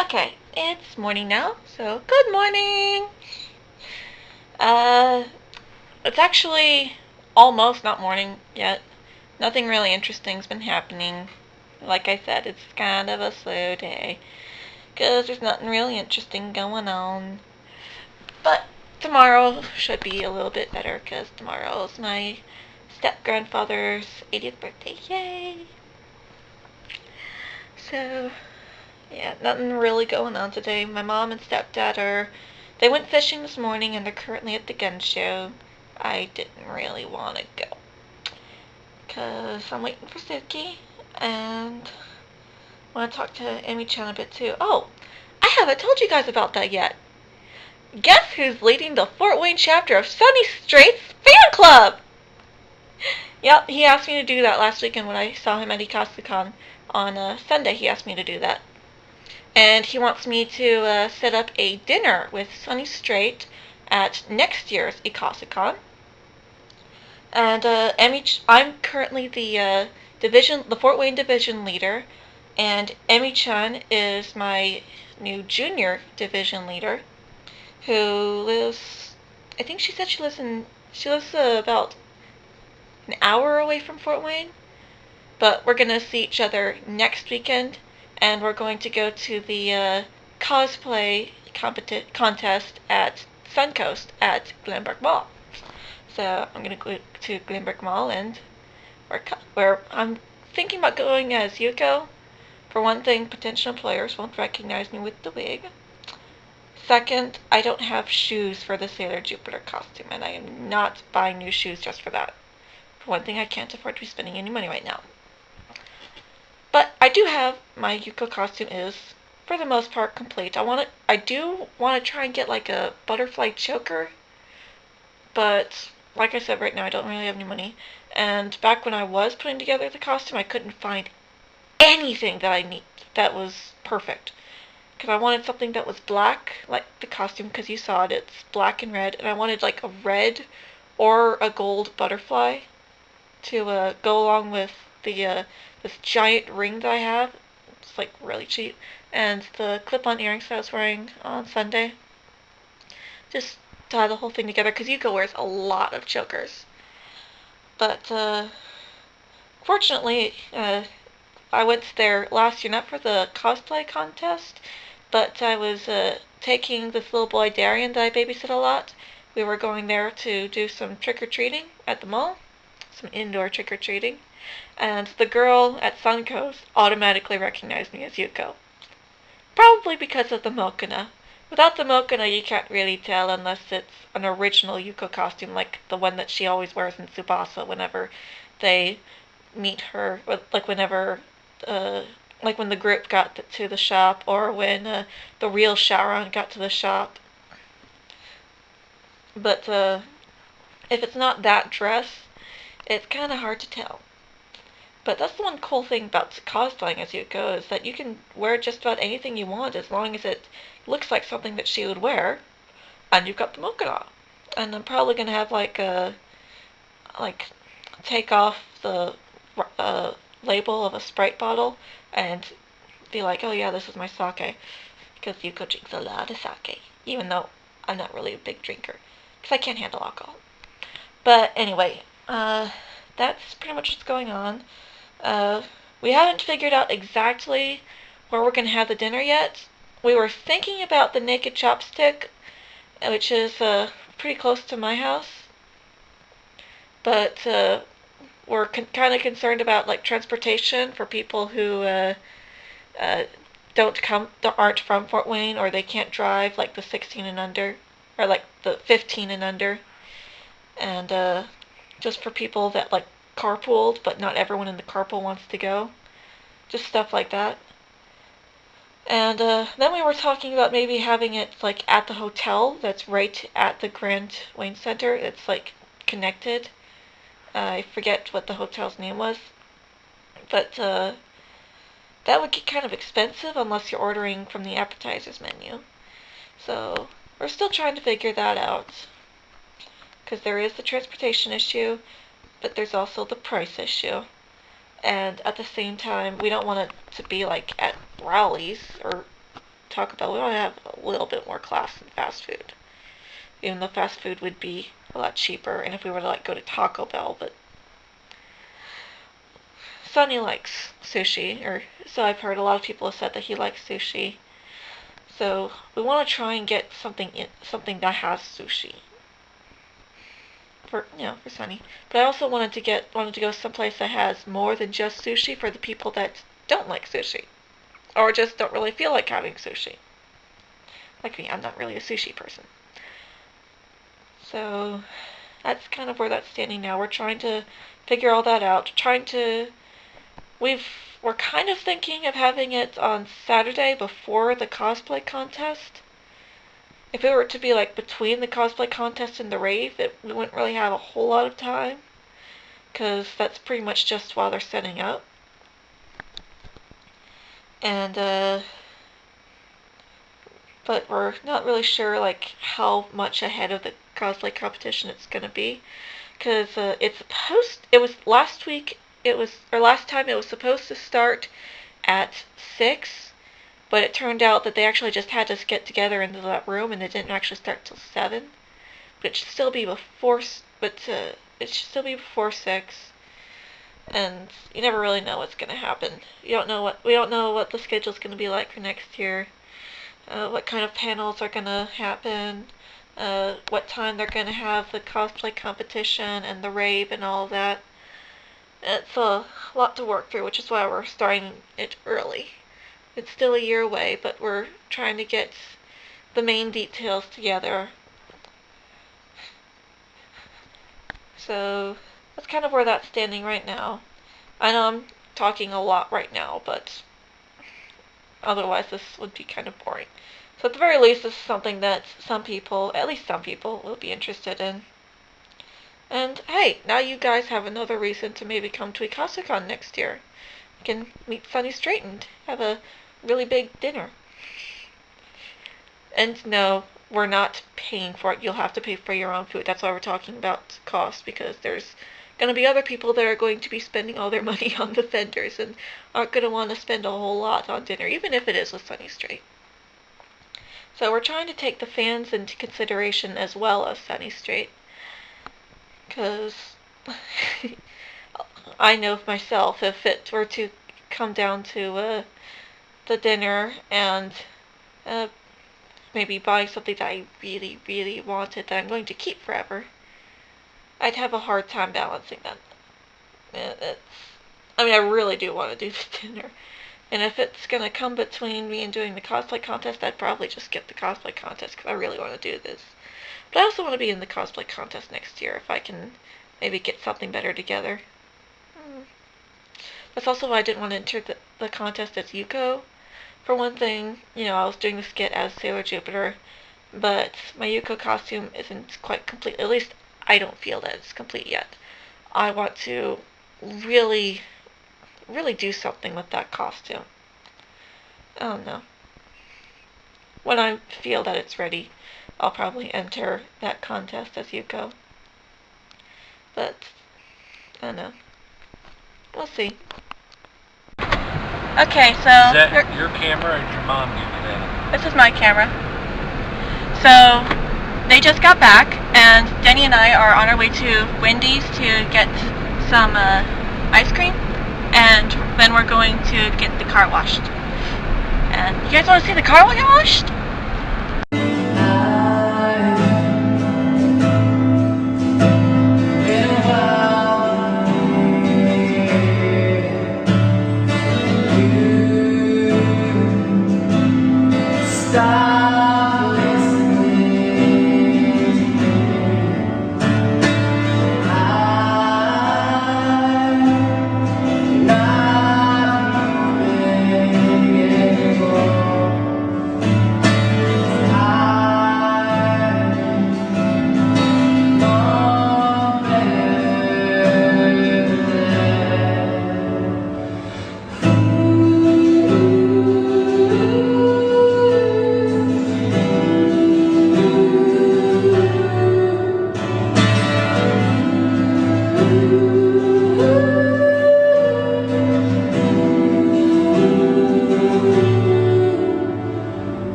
Okay, it's morning now, so good morning! Uh, it's actually almost not morning yet. Nothing really interesting's been happening. Like I said, it's kind of a slow day, because there's nothing really interesting going on. But tomorrow should be a little bit better, because tomorrow's my step-grandfather's 80th birthday. Yay! So, yeah, nothing really going on today. My mom and stepdad they went fishing this morning and they're currently at the gun show. I didn't really want to go because I'm waiting for Suki and I want to talk to Amy-chan a bit too. Oh, I haven't told you guys about that yet. Guess who's leading the Fort Wayne chapter of Sonny Strait's fan club? Yep, he asked me to do that last weekend when I saw him at Ikasukan on Sunday. He asked me to do that. And he wants me to set up a dinner with Sonny Strait at next year's Ikasukan. And I'm currently the Fort Wayne Division Leader, and Emi-chan is my new junior Division Leader, who lives. I think she said she lives about an hour away from Fort Wayne. But we're gonna see each other next weekend, and we're going to go to the cosplay contest at Suncoast at Glenbrook Mall. So I'm gonna go to Glenbrook Mall, and I'm thinking about going as Yuko. For one thing, potential employers won't recognize me with the wig. Second, I don't have shoes for the Sailor Jupiter costume, and I am not buying new shoes just for that. For one thing, I can't afford to be spending any money right now. But I do have my Yuko costume is, for the most part, complete. I do want to try and get like a butterfly choker, but like I said, right now I don't really have any money. And back when I was putting together the costume, I couldn't find anything that I need that was perfect. Because I wanted something that was black, like the costume, because you saw it, it's black and red, and I wanted like a red or a gold butterfly to go along with the this giant ring that I have. It's like really cheap, and the clip-on earrings that I was wearing on Sunday. Just tie the whole thing together because Yuko wears a lot of chokers. But fortunately, I went there last year not for the cosplay contest, but I was taking this little boy Darian that I babysit a lot. We were going there to do some trick-or-treating at the mall. Some indoor trick-or-treating, and the girl at Suncoast automatically recognized me as Yuko. Probably because of the Mokona. Without the Mokona, you can't really tell unless it's an original Yuko costume, like the one that she always wears in Tsubasa whenever they meet her, like when the group got to the shop, or when the real Sharon got to the shop. But if it's not that dress, it's kind of hard to tell. But that's the one cool thing about cosplaying as Yuko is that you can wear just about anything you want as long as it looks like something that she would wear, and you've got the mokona. And I'm probably gonna have like take off the label of a Sprite bottle and be like, oh yeah, this is my sake, because Yuko drinks a lot of sake, even though I'm not really a big drinker, because I can't handle alcohol. But anyway, that's pretty much what's going on. Uh, we haven't figured out exactly where we're going to have the dinner yet. We were thinking about the Naked Chopstick, which is pretty close to my house. But we're kind of concerned about like transportation for people who uh, aren't from Fort Wayne, or they can't drive, like the 16 and under, or like the 15 and under. And just for people that like carpooled, but not everyone in the carpool wants to go. Just stuff like that. And then we were talking about maybe having it like at the hotel that's right at the Grand Wayne Center. It's like connected. I forget what the hotel's name was. But that would get kind of expensive unless you're ordering from the appetizers menu. So we're still trying to figure that out. Because there is the transportation issue, but there's also the price issue. And at the same time, we don't want it to be like at Rowley's or Taco Bell. We want to have a little bit more class than fast food. Even though fast food would be a lot cheaper, and if we were to like go to Taco Bell, but Sonny likes sushi, or so I've heard. A lot of people have said that he likes sushi. So we want to try and get something that has sushi for for Sonny. But I also wanted to go someplace that has more than just sushi for the people that don't like sushi, or just don't really feel like having sushi. Like me, I'm not really a sushi person. So that's kind of where that's standing now. We're trying to figure all that out. We're kind of thinking of having it on Saturday before the cosplay contest. If it were to be like between the cosplay contest and the rave, we wouldn't really have a whole lot of time, because that's pretty much just while they're setting up. And but we're not really sure like how much ahead of the cosplay competition it's gonna be, because last time it was supposed to start at 6, but it turned out that they actually just had us get together into that room, and it didn't actually start till 7. But it should still be before 6. And you never really know what's gonna happen. We don't know what the schedule's gonna be like for next year. What kind of panels are gonna happen. What time they're gonna have the cosplay competition and the rave and all of that. It's a lot to work through, which is why we're starting it early. It's still a year away, but we're trying to get the main details together. So that's kind of where that's standing right now. I know I'm talking a lot right now, but otherwise this would be kind of boring. So at the very least, this is something that at least some people, will be interested in. And hey, now you guys have another reason to maybe come to Ikasukon next year. You can meet Sonny Strait and have a really big dinner. And no, we're not paying for it. You'll have to pay for your own food. That's why we're talking about cost, because there's going to be other people that are going to be spending all their money on the vendors and aren't going to want to spend a whole lot on dinner, even if it is with Sonny Strait. So we're trying to take the fans into consideration as well as Sonny Strait, because I know myself, if it were to come down to the dinner and maybe buying something that I really, really wanted that I'm going to keep forever, I'd have a hard time balancing that. I really do want to do the dinner. And if it's going to come between me and doing the cosplay contest, I'd probably just skip the cosplay contest, because I really want to do this. But I also want to be in the cosplay contest next year, if I can maybe get something better together. That's also why I didn't want to enter the contest as Yuko. For one thing, I was doing the skit as Sailor Jupiter, but my Yuko costume isn't quite complete. At least I don't feel that it's complete yet. I want to really, really do something with that costume. I don't know. When I feel that it's ready, I'll probably enter that contest as Yuko. But, I don't know. We'll see. Okay, so... Is that your camera or did your mom give you that? This is my camera. So, they just got back, and Denny and I are on our way to Wendy's to get some ice cream, and then we're going to get the car washed. And you guys want to see the car get washed?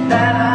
that